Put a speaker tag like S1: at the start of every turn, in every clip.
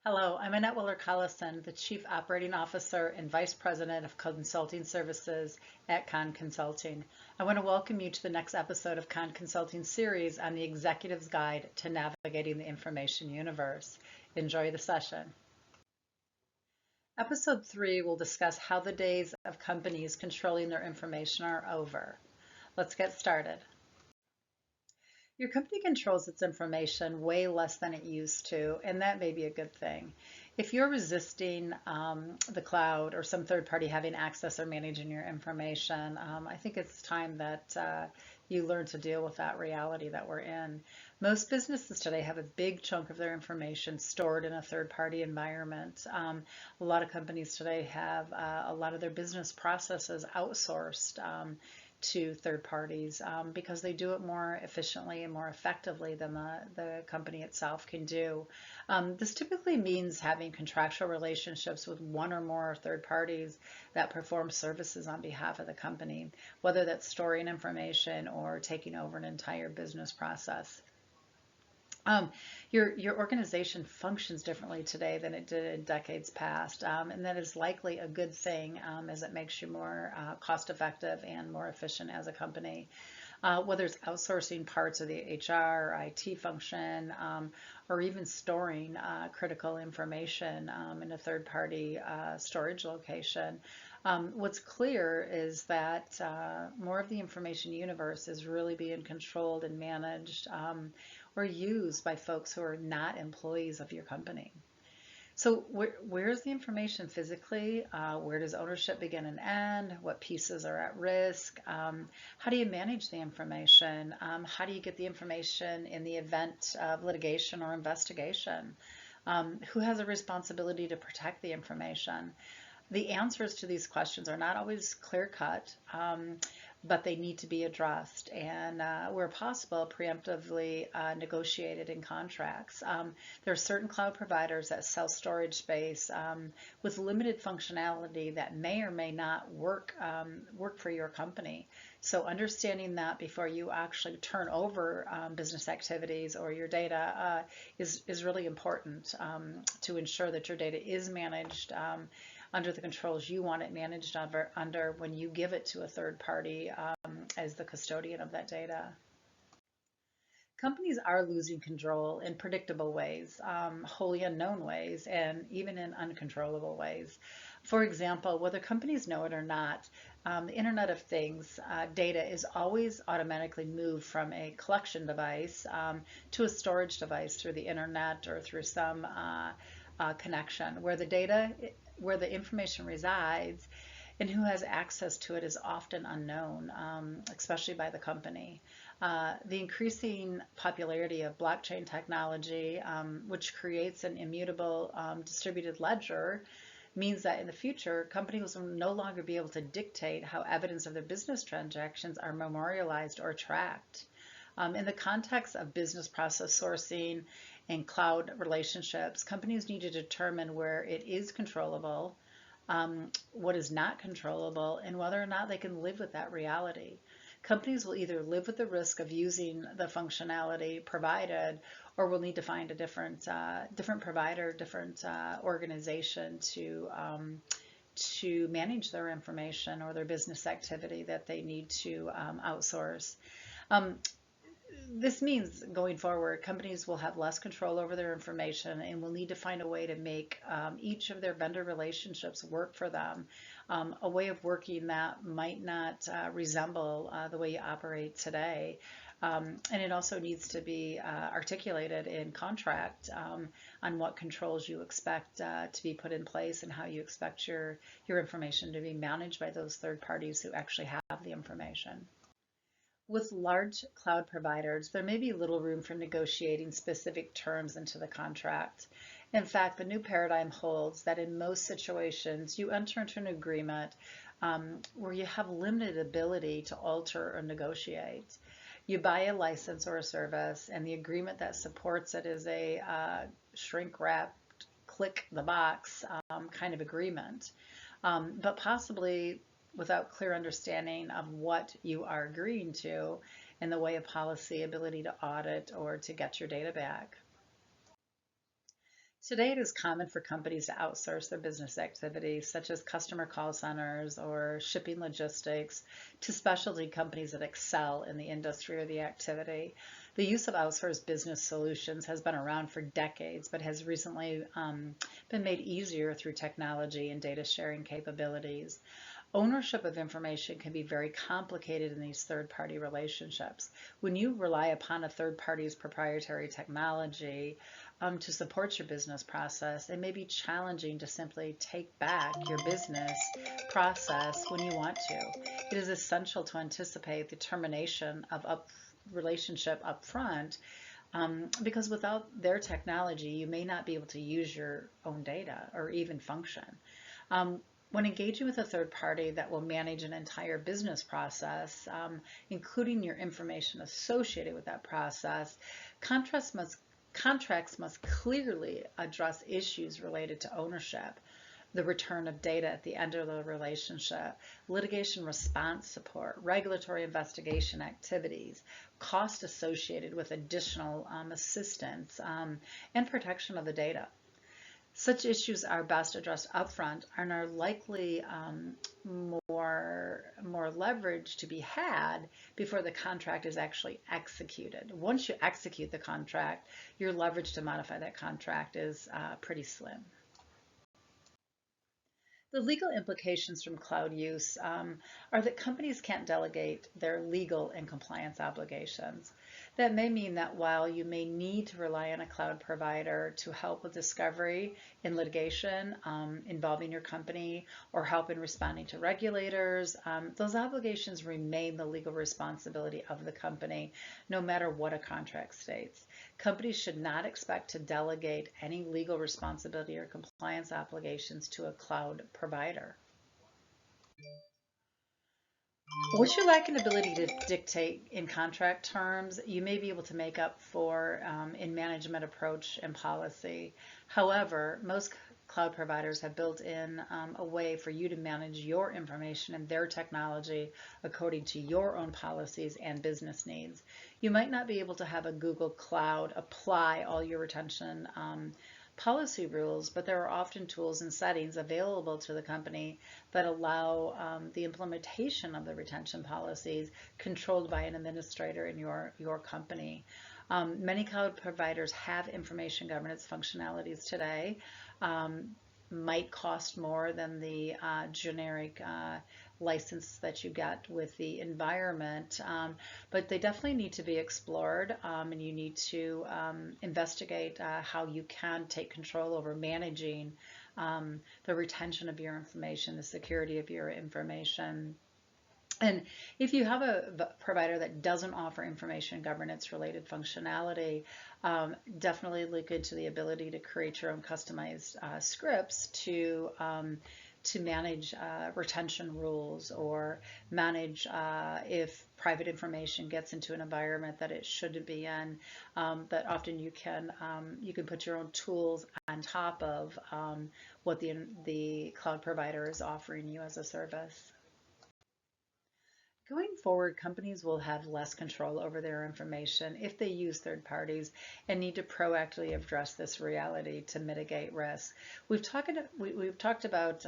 S1: Hello, I'm Annette Willer-Collison, the Chief Operating Officer and Vice President of Consulting Services at Con Consulting. I want to welcome you to the next episode of Con Consulting series on the Executive's Guide to Navigating the Information Universe. Enjoy the session. Episode 3 will discuss how the days of companies controlling their information are over. Let's get started. Your company controls its information way less than it used to, and that may be a good thing. If you're resisting the cloud or some third party having access or managing your information, I think it's time that you learn to deal with that reality that we're in. Most businesses today have a big chunk of their information stored in a third party environment. A lot of companies today have a lot of their business processes outsourced to third parties because they do it more efficiently and more effectively than the company itself can do. This typically means having contractual relationships with one or more third parties that perform services on behalf of the company, whether that's storing information or taking over an entire business process. Your organization functions differently today than it did in decades past, and that is likely a good thing as it makes you more cost effective and more efficient as a company. Whether it's outsourcing parts of the HR, IT function, or even storing critical information in a third-party storage location. What's clear is that more of the information universe is really being controlled and managed or used by folks who are not employees of your company. So where's the information physically? Where does ownership begin and end? What pieces are at risk? How do you manage the information? How do you get the information in the event of litigation or investigation? Who has a responsibility to protect the information? The answers to these questions are not always clear-cut, but they need to be addressed and where possible preemptively negotiated in contracts. There are certain cloud providers that sell storage space with limited functionality that may or may not work for your company. So understanding that before you actually turn over business activities or your data is really important to ensure that your data is managed under the controls you want it managed under when you give it to a third party as the custodian of that data. Companies are losing control in predictable ways, wholly unknown ways, and even in uncontrollable ways. For example, whether companies know it or not, the Internet of Things data is always automatically moved from a collection device to a storage device through the Internet or through some connection where the information resides and who has access to it is often unknown, especially by the company. The increasing popularity of blockchain technology, which creates an immutable distributed ledger, means that in the future, companies will no longer be able to dictate how evidence of their business transactions are memorialized or tracked. In the context of business process sourcing and cloud relationships, companies need to determine where it is controllable, what is not controllable, and whether or not they can live with that reality. Companies will either live with the risk of using the functionality provided, or will need to find a different provider, different organization to manage their information or their business activity that they need to outsource. This means going forward, companies will have less control over their information and will need to find a way to make each of their vendor relationships work for them, a way of working that might not resemble the way you operate today. And it also needs to be articulated in contract on what controls you expect to be put in place and how you expect your information to be managed by those third parties who actually have the information. With large cloud providers, there may be little room for negotiating specific terms into the contract. In fact, the new paradigm holds that in most situations, you enter into an agreement where you have limited ability to alter or negotiate. You buy a license or a service, and the agreement that supports it is a shrink-wrapped, click the box kind of agreement, but possibly without clear understanding of what you are agreeing to in the way of policy, ability to audit, or to get your data back. Today, it is common for companies to outsource their business activities, such as customer call centers or shipping logistics, to specialty companies that excel in the industry or the activity. The use of outsourced business solutions has been around for decades, but has recently been made easier through technology and data sharing capabilities. Ownership of information can be very complicated in these third-party relationships. When you rely upon a third party's proprietary technology to support your business process, it may be challenging to simply take back your business process when you want to. It is essential to anticipate the termination of relationship up front, because without their technology, you may not be able to use your own data or even function. Um, when engaging with a third party that will manage an entire business process, including your information associated with that process, contracts must, contracts must clearly address issues related to ownership, the return of data at the end of the relationship, litigation response support, regulatory investigation activities, cost associated with additional assistance, and protection of the data. Such issues are best addressed upfront and are likely more leverage to be had before the contract is actually executed. Once you execute the contract, your leverage to modify that contract is pretty slim. The legal implications from cloud use are that companies can't delegate their legal and compliance obligations. That may mean that while you may need to rely on a cloud provider to help with discovery in litigation involving your company or help in responding to regulators, those obligations remain the legal responsibility of the company, no matter what a contract states. Companies should not expect to delegate any legal responsibility or compliance obligations to a cloud provider. What you lack an ability to dictate in contract terms, you may be able to make up for in management approach and policy. However, most cloud providers have built in a way for you to manage your information and their technology according to your own policies and business needs. You might not be able to have a Google Cloud apply all your retention policy rules, but there are often tools and settings available to the company that allow the implementation of the retention policies controlled by an administrator in your company. Many cloud providers have information governance functionalities today. Might cost more than the generic license that you get with the environment, but they definitely need to be explored, and you need to investigate how you can take control over managing the retention of your information, the security of your information. And if you have a provider that doesn't offer information governance related functionality, definitely look into the ability to create your own customized scripts to manage retention rules or manage if private information gets into an environment that it shouldn't be in. That often you can put your own tools on top of what the cloud provider is offering you as a service. Going forward, companies will have less control over their information if they use third parties and need to proactively address this reality to mitigate risk. We've talked about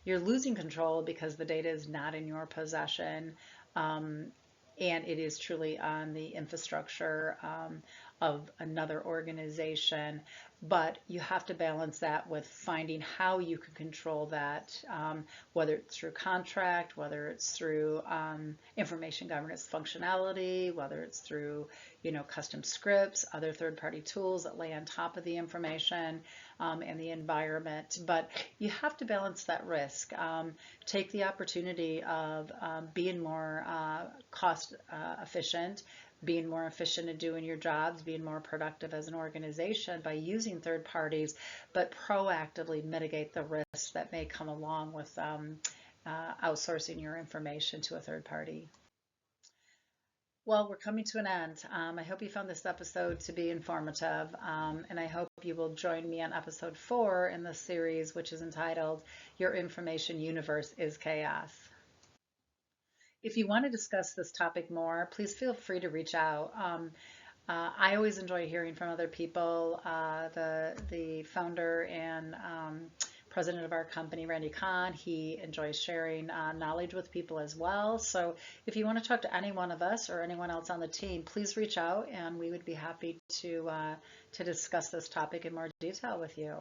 S1: you're losing control because the data is not in your possession. And it is truly on the infrastructure of another organization. But you have to balance that with finding how you can control that, whether it's through contract, whether it's through information governance functionality, whether it's through custom scripts, other third-party tools that lay on top of the information and the environment. But you have to balance that risk. Take the opportunity of being more cost efficient, being more efficient in doing your jobs, being more productive as an organization by using third parties, but proactively mitigate the risks that may come along with outsourcing your information to a third party. Well, we're coming to an end. I hope you found this episode to be informative, and I hope you will join me on episode 4 in the series, which is entitled Your Information Universe is Chaos. If you want to discuss this topic more, please feel free to reach out. I always enjoy hearing from other people. The founder and president of our company, Randy Kahn, he enjoys sharing knowledge with people as well. So if you want to talk to any one of us or anyone else on the team, please reach out, and we would be happy to discuss this topic in more detail with you.